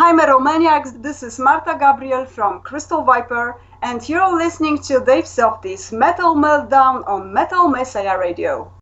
Hi Metalmaniacs, this is Marta Gabriel from Crystal Viper, and you're listening to Dave Softee's Metal Meltdown on Metal Messiah Radio.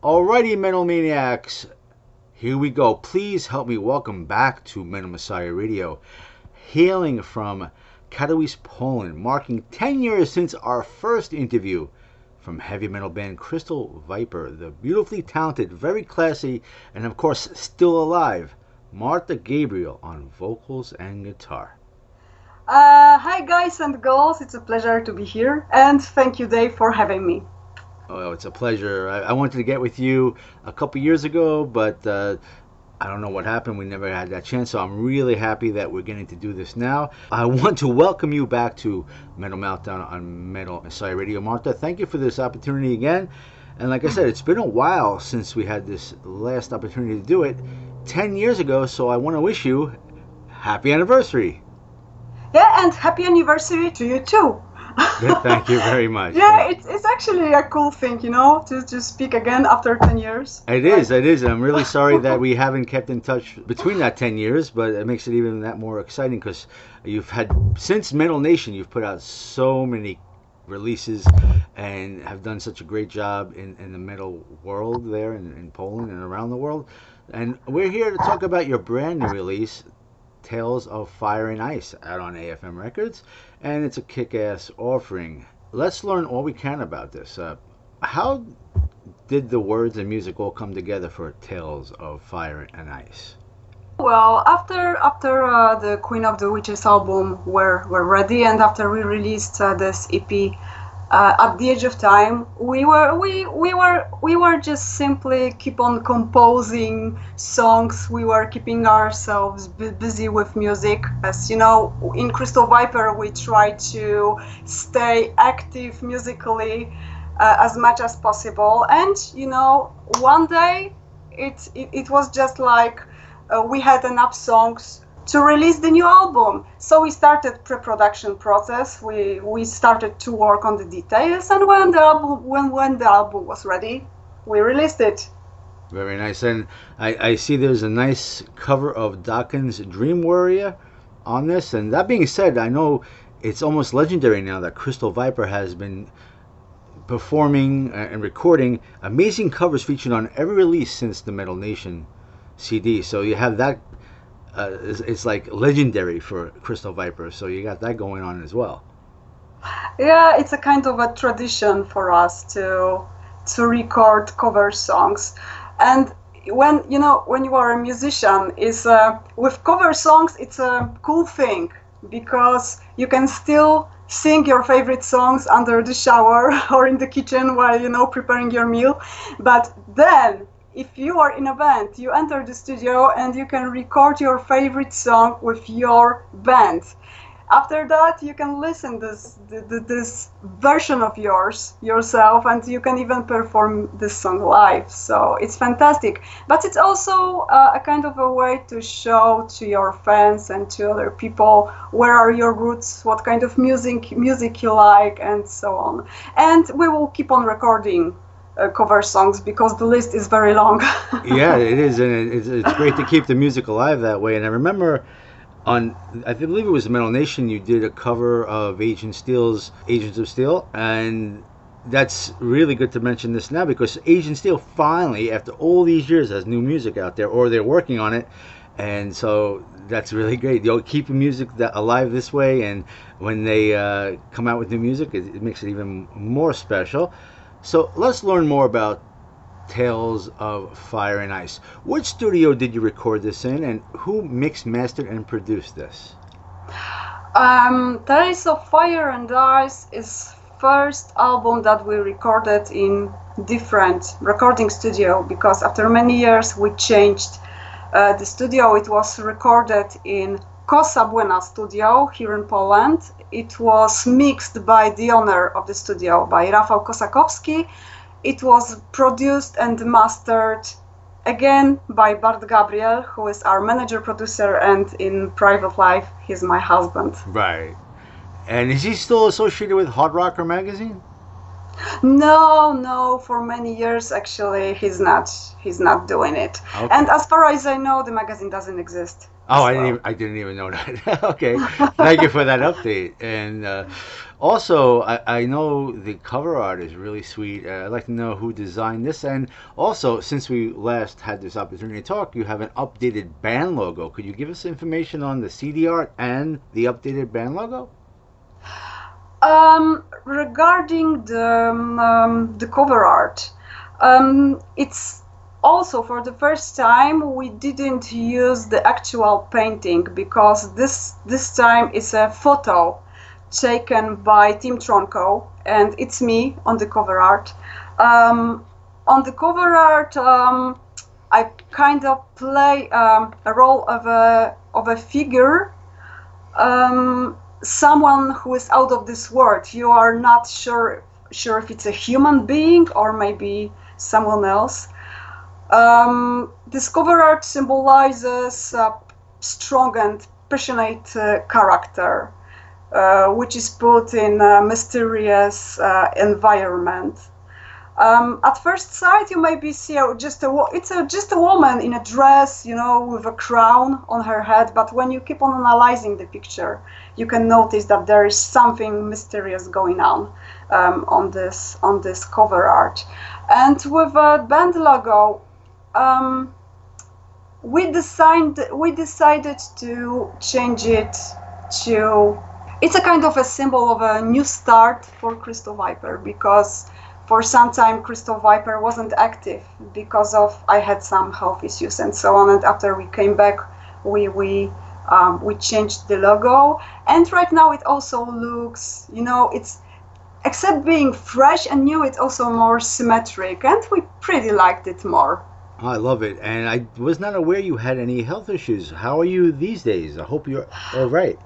Alrighty, Metal Maniacs, here we go. Please help me welcome back to Metal Messiah Radio, hailing from Katowice, Poland, marking 10 years since our first interview, from heavy metal band Crystal Viper, the beautifully talented, very classy, and of course still alive, Marta Gabriel on vocals and guitar. Hi guys and girls, it's a pleasure to be here, and thank you Dave for having me. Oh, it's a pleasure. I wanted to get with you a couple years ago, but I don't know what happened. We never had that chance, so I'm really happy that we're getting to do this now. I want to welcome you back to Metal Meltdown on Metal Messiah Radio. Marta, thank you for this opportunity again. And like I said, it's been a while since we had this last opportunity to do it, 10 years ago, so I want to wish you happy anniversary. Yeah, and happy anniversary to you too. Thank you very much. Yeah, it's actually a cool thing, to speak again after 10 years. It Like, is, it is. And I'm really sorry that we haven't kept in touch between that 10 years, but it makes it even that more exciting because you've had, since Metal Nation, you've put out so many releases and have done such a great job in the metal world there in Poland and around the world. And we're here to talk about your brand new release, Tales of Fire and Ice, out on AFM Records, and it's a kick-ass offering. Let's learn all we can about this. How did the words and music all come together for Tales of Fire and Ice? well, after the Queen of the Witches album were ready, and after we released this EP, at the Edge of Time, we were just simply keep on composing songs. We were keeping ourselves busy with music. As you know, in Crystal Viper, we try to stay active musically as much as possible. And one day it was just like we had enough songs to release the new album. So we started pre-production process. We started to work on the details, and when the album was ready, we released it. Very nice. And I see there's a nice cover of Dokken's Dream Warrior on this. And that being said, I know it's almost legendary now that Crystal Viper has been performing and recording amazing covers featured on every release since the Metal Nation CD. So you have that. It's like legendary for Crystal Viper, so you got that going on as well. Yeah, it's a kind of a tradition for us to record cover songs, and when you are a musician, is with cover songs, it's a cool thing because you can still sing your favorite songs under the shower or in the kitchen while preparing your meal, but then if you are in a band, you enter the studio and you can record your favorite song with your band. After that, you can listen this version of yourself, and you can even perform this song live. So it's fantastic. But it's also a kind of a way to show to your fans and to other people where are your roots, what kind of music you like, and so on. And we will keep on recording cover songs because the list is very long. Yeah, it is, and it's great to keep the music alive that way. And I remember I believe it was Metal Nation, you did a cover of Agent Steel's Agents of Steel, and that's really good to mention this now because Agent Steel finally, after all these years, has new music out there, or they're working on it, and so that's really great. You'll keep the music alive this way, and when they come out with new music, it makes it even more special. So let's learn more about Tales of Fire and Ice. Which studio did you record this in, and who mixed, mastered, and produced this? Tales of Fire and Ice is first album that we recorded in different recording studio because after many years we changed the studio. It was recorded in Cosa Buena studio here in Poland. It was mixed by the owner of the studio, by Rafał Kosakowski. It was produced and mastered again by Marta Gabriel, who is our manager producer, and in private life he's my husband. Right. And is he still associated with Hard Rocker magazine? No, for many years actually he's not doing it. Okay. And as far as I know, the magazine doesn't exist. Oh, I didn't even know that. Okay, thank you for that update. And also, I know the cover art is really sweet. I'd like to know who designed this. And also, since we last had this opportunity to talk, you have an updated band logo. Could you give us information on the CD art and the updated band logo? Regarding the cover art, it's also for the first time we didn't use the actual painting because this time it's a photo taken by Tim Tronko, and it's me on the cover art. On the cover art, I kind of play a role of a figure. Someone who is out of this world. You are not sure if it's a human being or maybe someone else. This cover art symbolizes a strong and passionate character. which is put in a mysterious environment. At first sight, you maybe see just a woman in a dress, with a crown on her head. But when you keep on analyzing the picture, you can notice that there is something mysterious going on this cover art. And with a band logo, we decided to change it to. It's a kind of a symbol of a new start for Crystal Viper, because for some time Crystal Viper wasn't active because I had some health issues and so on. And after we came back, we changed the logo. And right now it also looks, it's, except being fresh and new, it's also more symmetric, and we pretty liked it more. I love it. And I was not aware you had any health issues. How are you these days? I hope you're all right.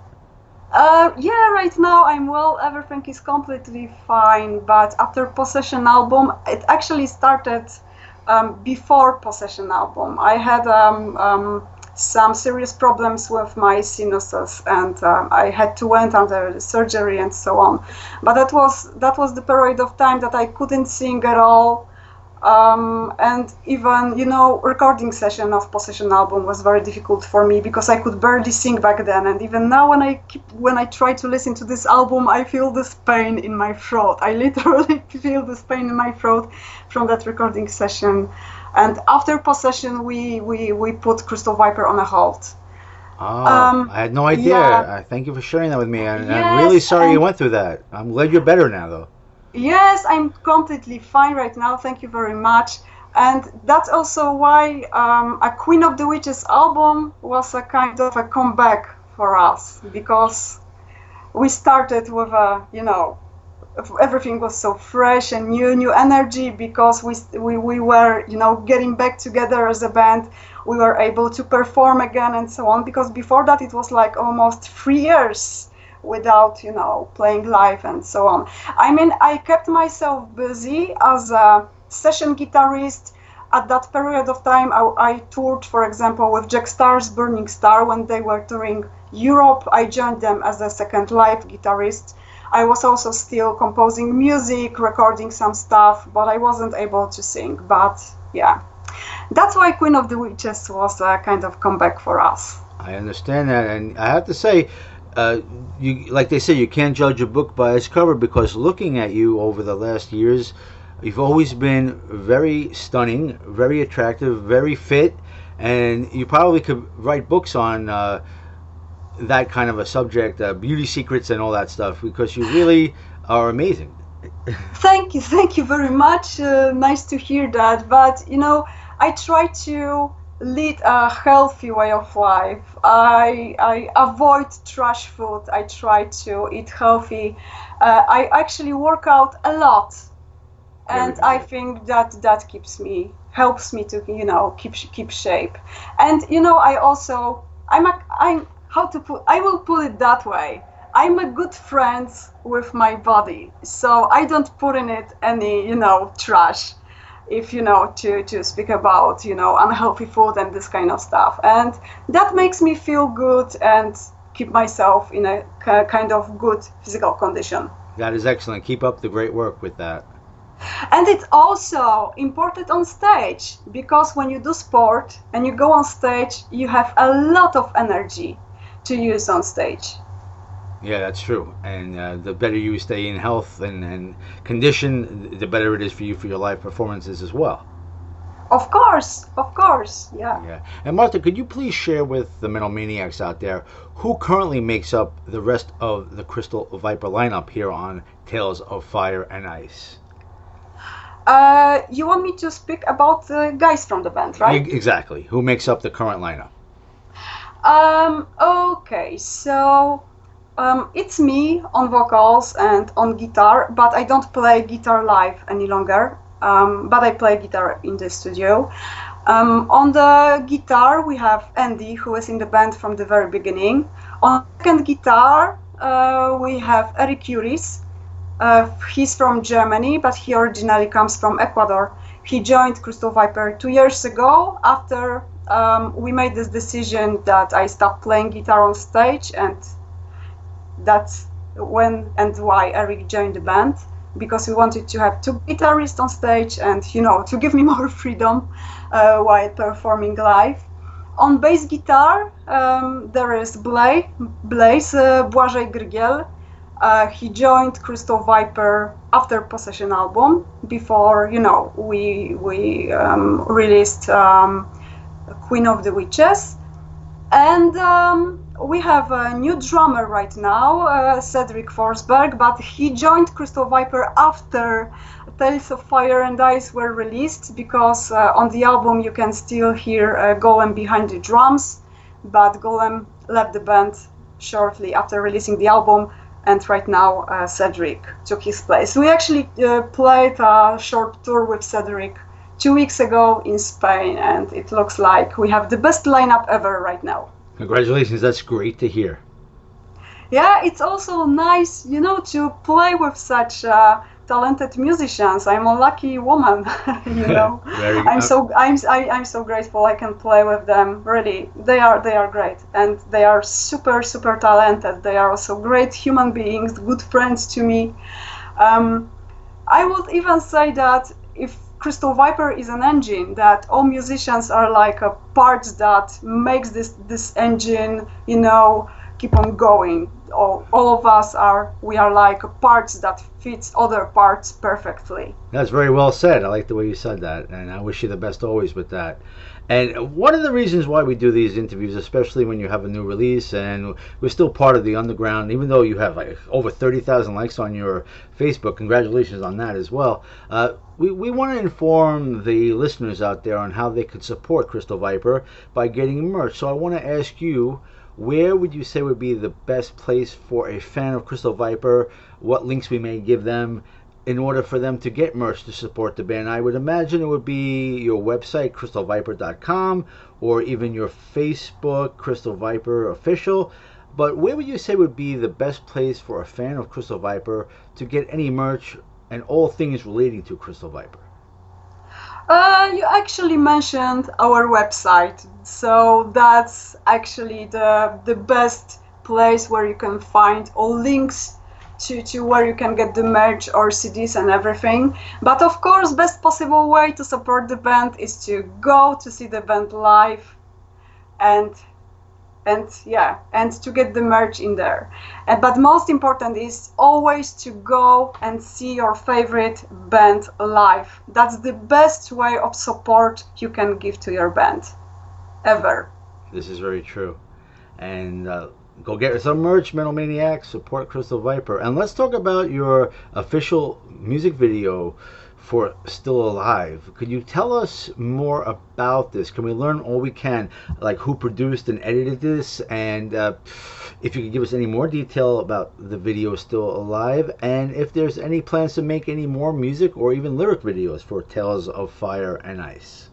Yeah, right now I'm well, everything is completely fine, but after Possession album, it actually started before Possession album. I had some serious problems with my sinuses, and I had to went under surgery and so on. But that was the period of time that I couldn't sing at all. And even, recording session of Possession album was very difficult for me because I could barely sing back then. And even now, when I try to listen to this album, I feel this pain in my throat. I literally feel this pain in my throat from that recording session. And after Possession, we put Crystal Viper on a halt. Oh, I had no idea. Yeah. Thank you for sharing that with me. And Yes, I'm really sorry you and- went through that. I'm glad you're better now, though. Yes, I'm completely fine right now. Thank you very much. And that's also why a Queen of the Witches album was a kind of a comeback for us, because we started with everything was so fresh and new energy, because we were, getting back together as a band. We were able to perform again and so on, because before that it was like almost 3 years without, playing live and so on. I mean, I kept myself busy as a session guitarist. At that period of time, I toured, for example, with Jack Starr's Burning Star when they were touring Europe. I joined them as a second live guitarist. I was also still composing music, recording some stuff, but I wasn't able to sing. But yeah, that's why Queen of the Witches was a kind of comeback for us. I understand that. And I have to say, like they say, you can't judge a book by its cover, because looking at you over the last years, you've always been very stunning, very attractive, very fit, and you probably could write books on that kind of a subject, beauty secrets and all that stuff, because you really are amazing. Thank you very much. Nice to hear that. But I try to lead a healthy way of life. I avoid trash food. I try to eat healthy. I actually work out a lot, and I think that helps me to keep shape. And I also I will put it that way. I'm a good friend with my body, so I don't put in it any trash, if to speak about unhealthy food and this kind of stuff. And that makes me feel good and keep myself in a kind of good physical condition. That is excellent. Keep up the great work with that. And it's also important on stage, because when you do sport and you go on stage, you have a lot of energy to use on stage. Yeah, that's true. And the better you stay in health and condition, the better it is for you for your live performances as well. Of course, yeah. Yeah. And Marta, could you please share with the Metal Maniacs out there who currently makes up the rest of the Crystal Viper lineup here on Tales of Fire and Ice? You want me to speak about the guys from the band, right? Exactly. Who makes up the current lineup? Okay, so it's me on vocals and on guitar, but I don't play guitar live any longer. But I play guitar in the studio. On the guitar, we have Andy, who is in the band from the very beginning. On second guitar, we have Eric Juris. He's from Germany, but he originally comes from Ecuador. He joined Crystal Viper 2 years ago after we made this decision that I stopped playing guitar on stage, and that's when and why Eric joined the band, because we wanted to have two guitarists on stage and, to give me more freedom while performing live. On bass guitar, there is Blazej Grygiel. He joined Crystal Viper after Possession album, before, we released Queen of the Witches. And we have a new drummer right now, Cederick Forsberg, but he joined Crystal Viper after Tales of Fire and Ice were released, because on the album you can still hear Golem behind the drums, but Golem left the band shortly after releasing the album, and right now Cedric took his place. We actually played a short tour with Cedric 2 weeks ago in Spain, and it looks like we have the best lineup ever right now. Congratulations, that's great to hear. Yeah, it's also nice, to play with such talented musicians. I'm a lucky woman, I'm so grateful I can play with them. Really, they are great, and they are super talented. They are also great human beings, good friends to me. I would even say that if Crystal Viper is an engine, that all musicians are like a parts that makes this engine, keep on going. All of us we are like parts that fits other parts perfectly. That's very well said. I like the way you said that, and I wish you the best always with that. And one of the reasons why we do these interviews, especially when you have a new release, and we're still part of the underground, even though you have like over 30,000 likes on your Facebook, congratulations on that as well. We want to inform the listeners out there on how they could support Crystal Viper by getting merch. So I want to ask you, where would you say would be the best place for a fan of Crystal Viper? What links we may give them in order for them to get merch to support the band? I would imagine it would be your website, crystalviper.com, or even your Facebook, Crystal Viper Official. But where would you say would be the best place for a fan of Crystal Viper to get any merch and all things relating to Crystal Viper? You actually mentioned our website, so that's actually the best place where you can find all links to where you can get the merch or CDs and everything. But of course, best possible way to support the band is to go to see the band live and to get the merch in there. But most important is always to go and see your favorite band live. That's the best way of support you can give to your band ever. This is very true. And go get some merch, Metal Maniacs, support Crystal Viper. And let's talk about your official music video for Still Alive. Could you tell us more about this? Can we learn all we can, like who produced and edited this, and if you could give us any more detail about the video Still Alive, and if there's any plans to make any more music or even lyric videos for Tales of Fire and Ice?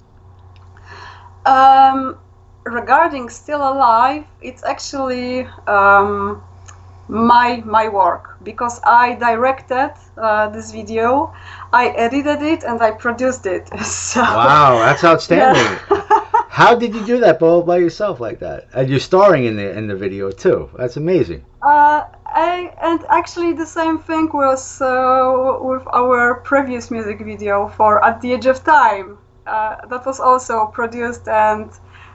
Regarding Still Alive, it's actually my work, because I directed this video, I edited it, and I produced it. So, wow, that's outstanding. Yeah. How did you do that all by yourself like that? And you're starring in the video too. That's amazing. And actually the same thing was with our previous music video for At the Edge of Time. That was also produced and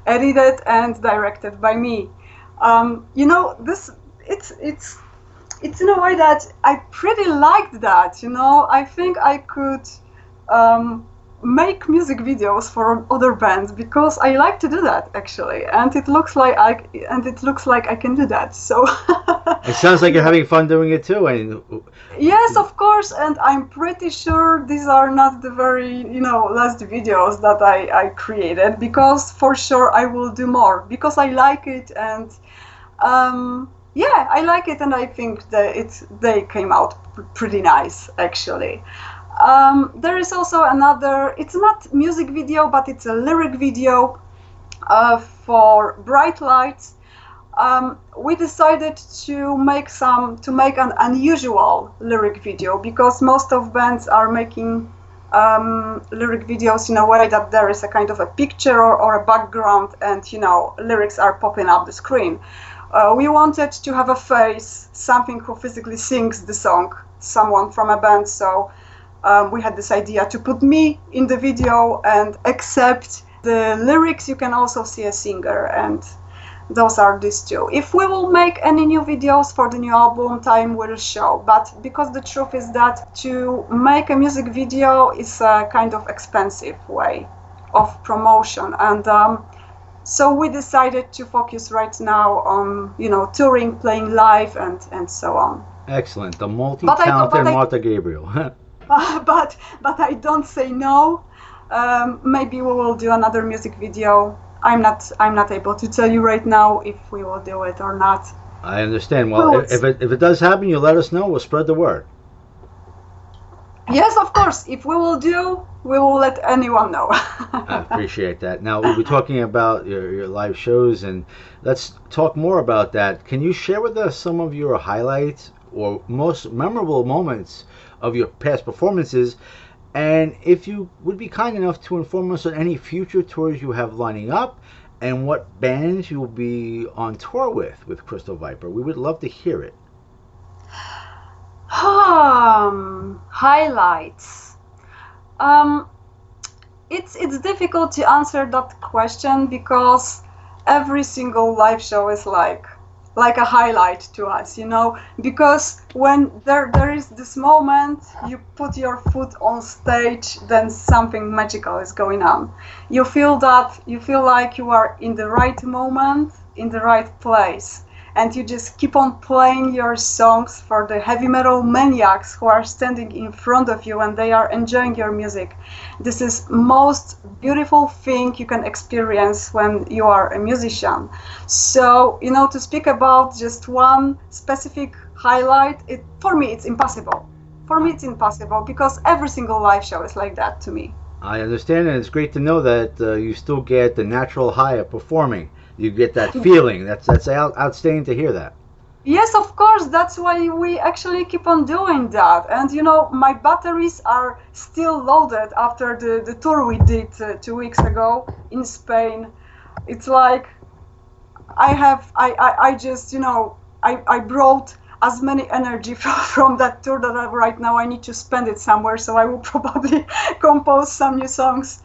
edited and directed by me. It's in a way that I pretty liked that. I think I could make music videos for other bands, because I like to do that actually, and it looks like I can do that. So it sounds like you're having fun doing it too. And yes, of course, and I'm pretty sure these are not the very last videos that I created, because for sure I will do more, because I like it, and I like it, and I think that they came out pretty nice actually. There is also another, it's not music video, but it's a lyric video for Bright Lights. We decided to make an unusual lyric video, because most of bands are making lyric videos in a way that there is a kind of a picture or a background, and lyrics are popping up the screen. We wanted to have a face, something who physically sings the song, someone from a band. So we had this idea to put me in the video, and except the lyrics, you can also see a singer, and those are these two. If we will make any new videos for the new album, time will show. But because the truth is that to make a music video is a kind of expensive way of promotion, and so we decided to focus right now on, touring, playing live, and so on. Excellent. The multi-talented Marta Gabriel. but I don't say no. Maybe we will do another music video. I'm not able to tell you right now if we will do it or not. I understand. Well, if it does happen, you let us know. We'll spread the word. Yes, of course. If we will do, we will let anyone know. I appreciate that. Now, we'll be talking about your live shows, and let's talk more about that. Can you share with us some of your highlights or most memorable moments of your past performances? And if you would be kind enough to inform us on any future tours you have lining up and what bands you will be on tour with Crystal Viper. We would love to hear it. Highlights. It's difficult to answer that question because every single live show is like a highlight to us, because when there is this moment, you put your foot on stage, then something magical is going on. You feel like you are in the right moment, in the right place, and you just keep on playing your songs for the heavy metal maniacs who are standing in front of you and they are enjoying your music. This is most beautiful thing you can experience when you are a musician. So, to speak about just one specific highlight, for me it's impossible. For me it's impossible because every single live show is like that to me. I understand, and it's great to know that you still get the natural high of performing. You get that feeling. That's outstanding to hear that. Yes, of course. That's why we actually keep on doing that. And my batteries are still loaded after the tour we did 2 weeks ago in Spain. It's like I brought as many energy from that tour that right now I need to spend it somewhere. So I will probably compose some new songs.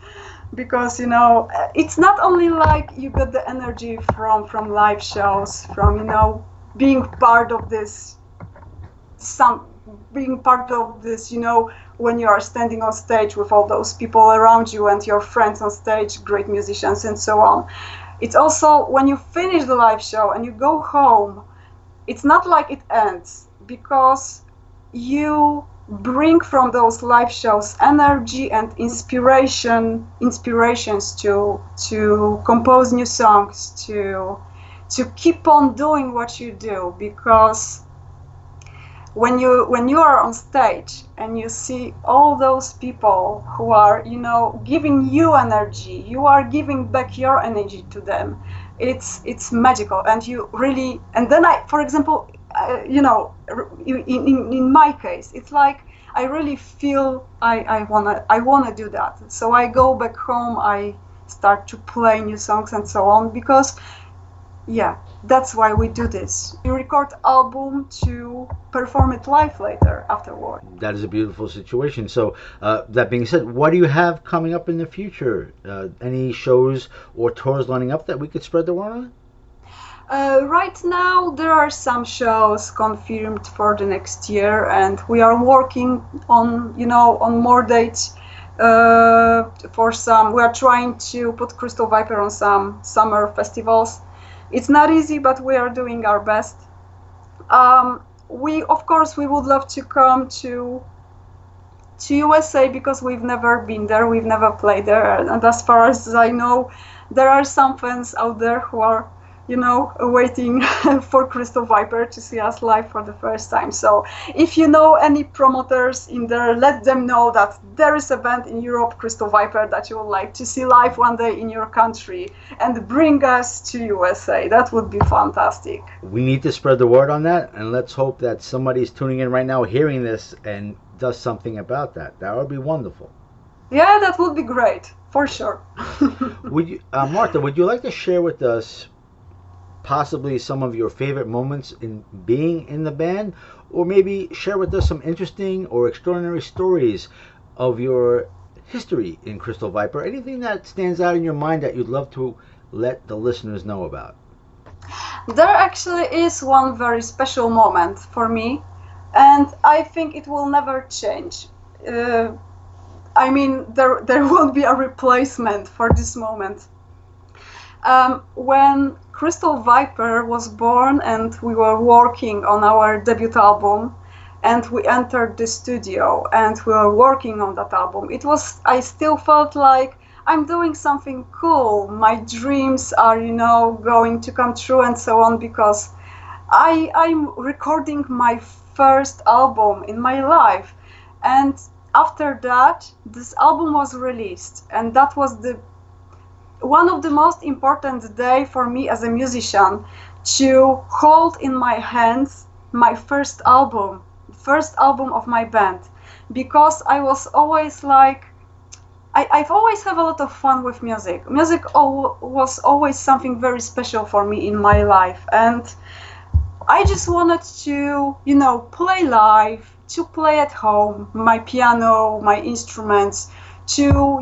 Because it's not only like you get the energy from live shows, from being part of this, when you are standing on stage with all those people around you and your friends on stage, great musicians and so on. It's also when you finish the live show and you go home, it's not like it ends, because you bring from those live shows energy and inspirations to compose new songs, to keep on doing what you do. Because when you are on stage and you see all those people who are giving you energy, you are giving back your energy to them. It's magical, and you really. And then for example, in my case, it's like I really feel I wanna do that. So I go back home, I start to play new songs and so on, because that's why we do this. We record album to perform it live later afterward. That is a beautiful situation. So that being said, what do you have coming up in the future? Any shows or tours lining up that we could spread the word on? Right now there are some shows confirmed for the next year, and we are working on more dates for some. We are trying to put Crystal Viper on some summer festivals. It's not easy, but we are doing our best. We would love to come to USA, because we've never been there, we've never played there, and as far as I know, there are some fans out there who are waiting for Crystal Viper to see us live for the first time. So if you know any promoters in there, let them know that there is a band in Europe, Crystal Viper, that you would like to see live one day in your country, and bring us to USA. That would be fantastic. We need to spread the word on that, and let's hope that somebody's tuning in right now hearing this and does something about that. That would be wonderful. Yeah, that would be great, for sure. Marta, would you like to share with us possibly some of your favorite moments in being in the band, or maybe share with us some interesting or extraordinary stories of your history in Crystal Viper. Anything that stands out in your mind that you'd love to let the listeners know about. There actually is one very special moment for me, and I think it will never change. I mean, there won't be a replacement for this moment. When Crystal Viper was born and we were working on our debut album, and we entered the studio and we were working on that album, I still felt like I'm doing something cool. My dreams are, going to come true and so on, because I'm recording my first album in my life. And after that, this album was released, and that was one of the most important day for me as a musician, to hold in my hands my first album of my band, because I was always like, I've always had a lot of fun with music. Music was always something very special for me in my life, and I just wanted to, play live, to play at home, my piano, my instruments, to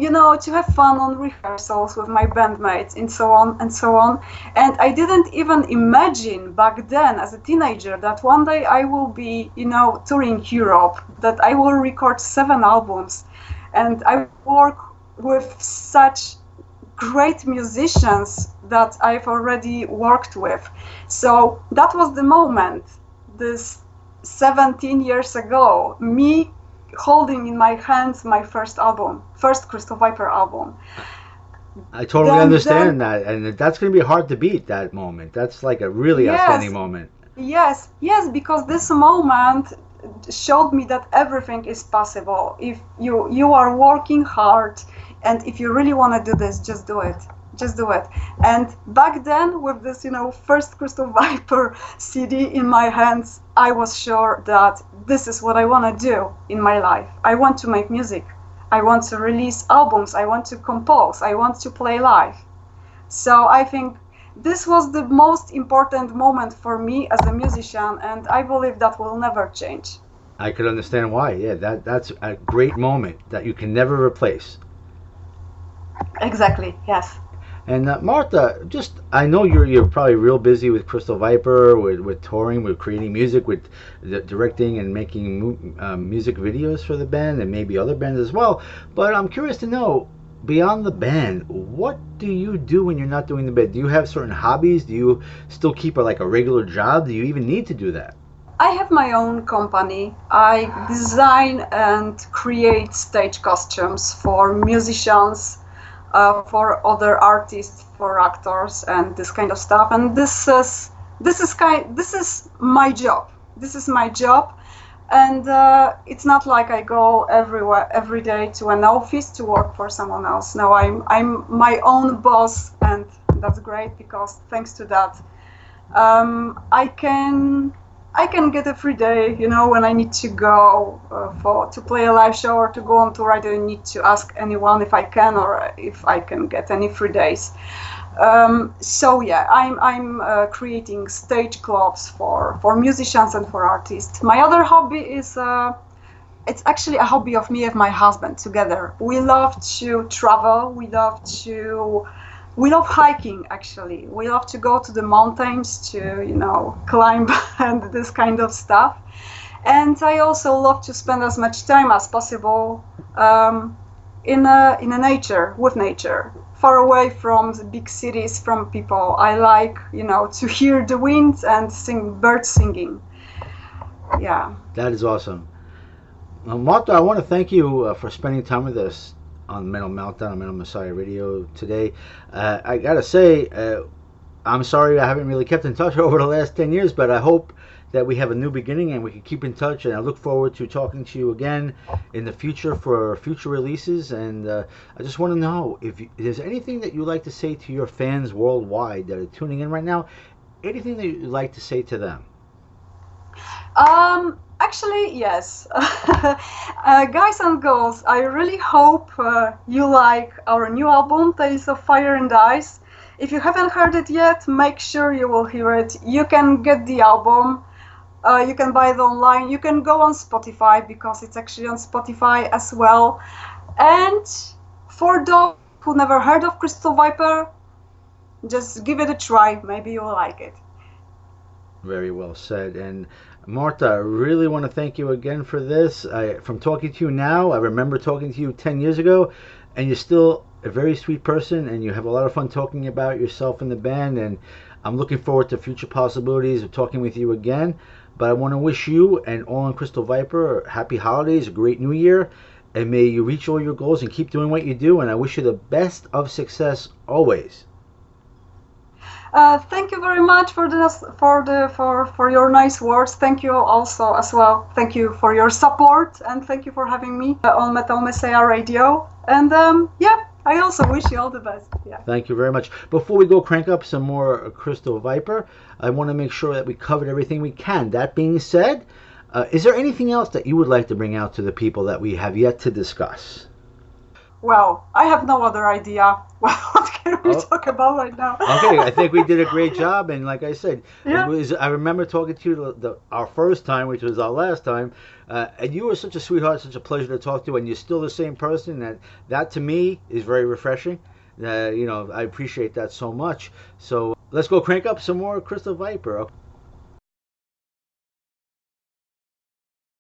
have fun on rehearsals with my bandmates, and so on and so on. And I didn't even imagine back then as a teenager that one day I will be, touring Europe, that I will record 7 albums, and I work with such great musicians that I've already worked with. So that was the moment, this 17 years ago, me holding in my hands my first Crystal Viper album. I totally understand that, and that's going to be hard to beat, that moment. That's like a really outstanding moment. Yes, because this moment showed me that everything is possible. If you are working hard, and if you really want to do this, just do it. And back then, with this, first Crystal Viper CD in my hands, I was sure that this is what I want to do in my life. I want to make music. I want to release albums. I want to compose. I want to play live. So I think this was the most important moment for me as a musician, and I believe that will never change. I could understand why. Yeah, that's a great moment that you can never replace. Exactly, yes. And Marta, I know you're probably real busy with Crystal Viper, with touring, with creating music, with directing and making music videos for the band and maybe other bands as well. But I'm curious to know, beyond the band, what do you do when you're not doing the band? Do you have certain hobbies? Do you still keep a regular job? Do you even need to do that? I have my own company. I design and create stage costumes for musicians, for other artists, for actors, and this kind of stuff. And this is my job. This is my job, and it's not like I go every day to an office to work for someone else. No, I'm my own boss, and that's great, because thanks to that, I can get a free day, when I need to go to play a live show or to go on tour. I don't need to ask anyone if I can or if I can get any free days. So yeah, I'm creating stage clothes for musicians and for artists. My other hobby is it's actually a hobby of me and my husband together. We love to travel. We love hiking, actually. We love to go to the mountains to, climb and this kind of stuff. And I also love to spend as much time as possible in nature, with nature, far away from the big cities, from people. I like, to hear the wind and birds singing. Yeah. That is awesome. Marta, I want to thank you for spending time with us on Metal Meltdown, on Metal Messiah Radio today. I gotta say, I'm sorry I haven't really kept in touch over the last 10 years, but I hope that we have a new beginning and we can keep in touch, and I look forward to talking to you again in the future for future releases. And I just want to know if there's anything that you'd like to say to your fans worldwide that are tuning in right now, anything that you'd like to say to them. Actually, yes. Guys and girls, I really hope you like our new album, Tales of Fire and Ice. if you haven't heard it yet, make sure you will hear it. You can get the album. You can buy it online. You can go on Spotify because it's actually on Spotify as well. And for those who never heard of Crystal Viper, just give it a try. Maybe you'll like it. Very well said. And Marta, I really want to thank you again for this. From talking to you now, I remember talking to you 10 years ago, and you're still a very sweet person, and you have a lot of fun talking about yourself and the band, and I'm looking forward to future possibilities of talking with you again. But I want to wish you and all in Crystal Viper happy holidays, a great new year, and may you reach all your goals and keep doing what you do, and I wish you the best of success always. Thank you very much for your nice words. Thank you also as well. Thank you for your support, and thank you for having me on Metal Messiah Radio. And yeah, I also wish you all the best. Yeah. Thank you very much. Before we go crank up some more Crystal Viper, I want to make sure that we covered everything we can. That being said, is there anything else that you would like to bring out to the people that we have yet to discuss? Well, I have no other idea. Well, what can we talk about right now? Okay, I think we did a great job, and like I said, yeah. I remember talking to you our first time, which was our last time, and you were such a sweetheart, such a pleasure to talk to, and you're still the same person. That to me is very refreshing. I appreciate that so much. So let's go crank up some more Crystal Viper.